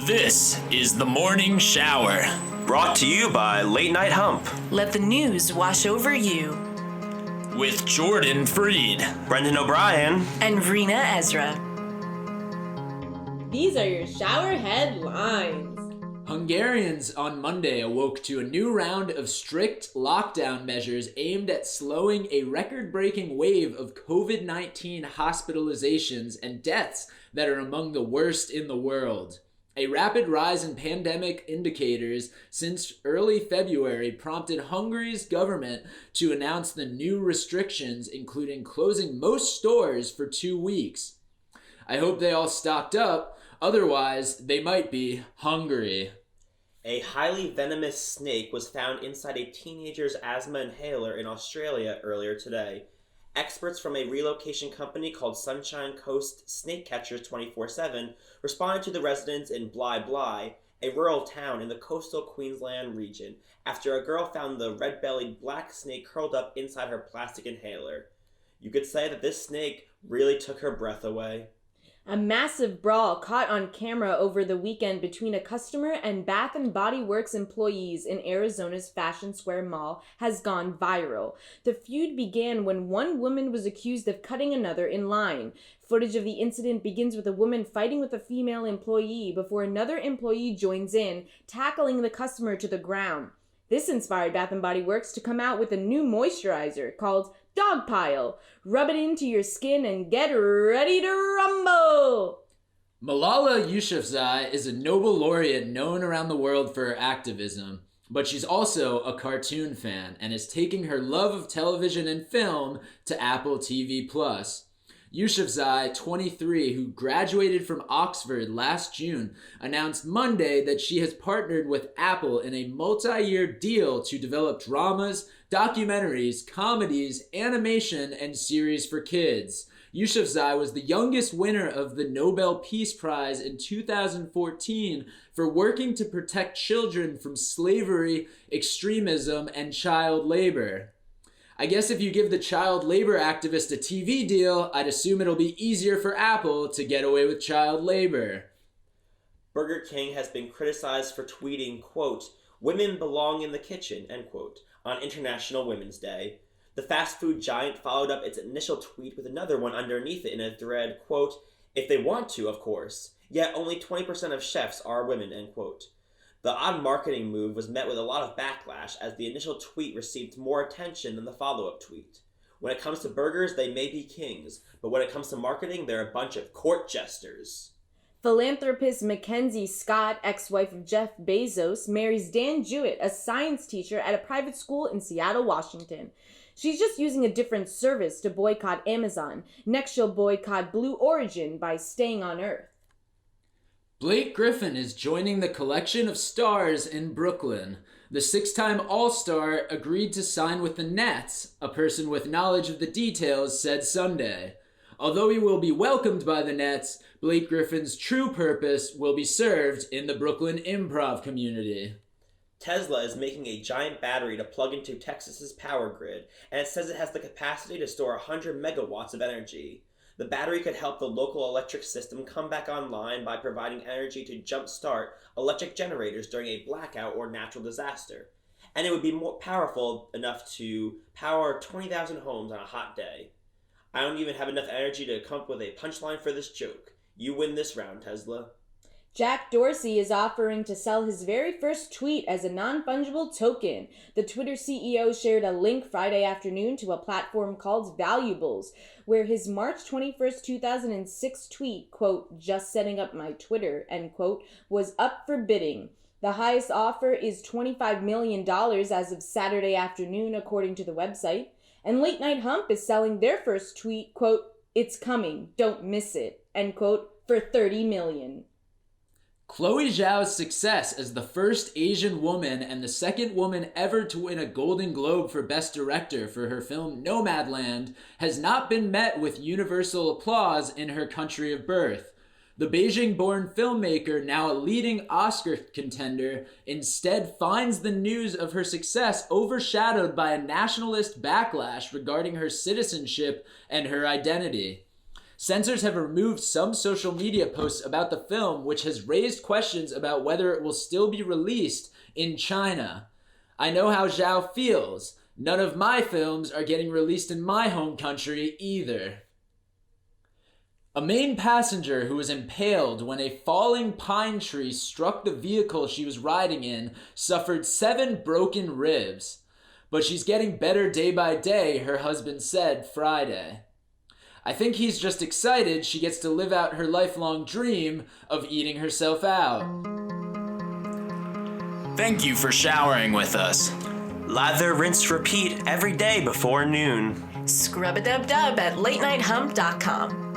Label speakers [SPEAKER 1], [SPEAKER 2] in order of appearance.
[SPEAKER 1] This is the Morning Shower.
[SPEAKER 2] Brought to you by Late Night Hump.
[SPEAKER 3] Let the news wash over you.
[SPEAKER 1] With Jordan Freed,
[SPEAKER 2] Brendan O'Brien,
[SPEAKER 3] and Reena Ezra.
[SPEAKER 4] These are your ShowerHead Lines.
[SPEAKER 5] Hungarians on Monday awoke to a new round of strict lockdown measures aimed at slowing a record-breaking wave of COVID-19 hospitalizations and deaths that are among the worst in the world. A rapid rise in pandemic indicators since early February prompted Hungary's government to announce the new restrictions, including closing most stores for 2 weeks. I hope they all stocked up, otherwise they might be hungry.
[SPEAKER 2] A highly venomous snake was found inside a teenager's asthma inhaler in Australia earlier today. Experts from a relocation company called Sunshine Coast Snake Catchers 24/7 responded to the residents in Bly Bly, a rural town in the coastal Queensland region, after a girl found the red-bellied black snake curled up inside her plastic inhaler. You could say that this snake really took her breath away.
[SPEAKER 4] A massive brawl caught on camera over the weekend between a customer and Bath & Body Works employees in Arizona's Fashion Square Mall has gone viral. The feud began when one woman was accused of cutting another in line. Footage of the incident begins with a woman fighting with a female employee before another employee joins in, tackling the customer to the ground. This inspired Bath & Body Works to come out with a new moisturizer called Dog Pile. Rub it into your skin and get ready to rumble!
[SPEAKER 5] Malala Yousafzai is a Nobel laureate known around the world for her activism, but she's also a cartoon fan and is taking her love of television and film to Apple TV+. Yousafzai, 23, who graduated from Oxford last June, announced Monday that she has partnered with Apple in a multi-year deal to develop dramas, documentaries, comedies, animation, and series for kids. Yousafzai was the youngest winner of the Nobel Peace Prize in 2014 for working to protect children from slavery, extremism, and child labor. I guess if you give the child labor activist a TV deal, I'd assume it'll be easier for Apple to get away with child labor.
[SPEAKER 2] Burger King has been criticized for tweeting, quote, "Women belong in the kitchen," end quote, on International Women's Day. The fast food giant followed up its initial tweet with another one underneath it in a thread, quote, "If they want to, of course. Yet only 20% of chefs are women," end quote. The odd marketing move was met with a lot of backlash as the initial tweet received more attention than the follow-up tweet. When it comes to burgers, they may be kings, but when it comes to marketing, they're a bunch of court jesters.
[SPEAKER 4] Philanthropist Mackenzie Scott, ex-wife of Jeff Bezos, marries Dan Jewett, a science teacher at a private school in Seattle, Washington. She's just using a different service to boycott Amazon. Next, she'll boycott Blue Origin by staying on Earth.
[SPEAKER 5] Blake Griffin is joining the collection of stars in Brooklyn. The six-time All-Star agreed to sign with the Nets, a person with knowledge of the details said Sunday. Although he will be welcomed by the Nets, Blake Griffin's true purpose will be served in the Brooklyn improv community.
[SPEAKER 2] Tesla is making a giant battery to plug into Texas's power grid, and it says it has the capacity to store 100 megawatts of energy. The battery could help the local electric system come back online by providing energy to jumpstart electric generators during a blackout or natural disaster. And it would be more powerful enough to power 20,000 homes on a hot day. I don't even have enough energy to come up with a punchline for this joke. You win this round, Tesla.
[SPEAKER 4] Jack Dorsey is offering to sell his very first tweet as a non-fungible token. The Twitter CEO shared a link Friday afternoon to a platform called Valuables, where his March 21st, 2006 tweet, quote, "just setting up my Twitter," end quote, was up for bidding. The highest offer is $25 million as of Saturday afternoon, according to the website. And Late Night Hump is selling their first tweet, quote, "it's coming, don't miss it," end quote, for $30 million.
[SPEAKER 5] Chloe Zhao's success as the first Asian woman and the second woman ever to win a Golden Globe for Best Director for her film Nomadland has not been met with universal applause in her country of birth. The Beijing-born filmmaker, now a leading Oscar contender, instead finds the news of her success overshadowed by a nationalist backlash regarding her citizenship and her identity. Censors have removed some social media posts about the film, which has raised questions about whether it will still be released in China. I know how Zhao feels. None of my films are getting released in my home country either. A Maine passenger who was impaled when a falling pine tree struck the vehicle she was riding in suffered 7 broken ribs. But she's getting better day by day, her husband said Friday. I think he's just excited she gets to live out her lifelong dream of eating herself out.
[SPEAKER 1] Thank you for showering with us.
[SPEAKER 6] Lather, rinse, repeat every day before noon.
[SPEAKER 3] Scrub-a-dub-dub at latenighthump.com.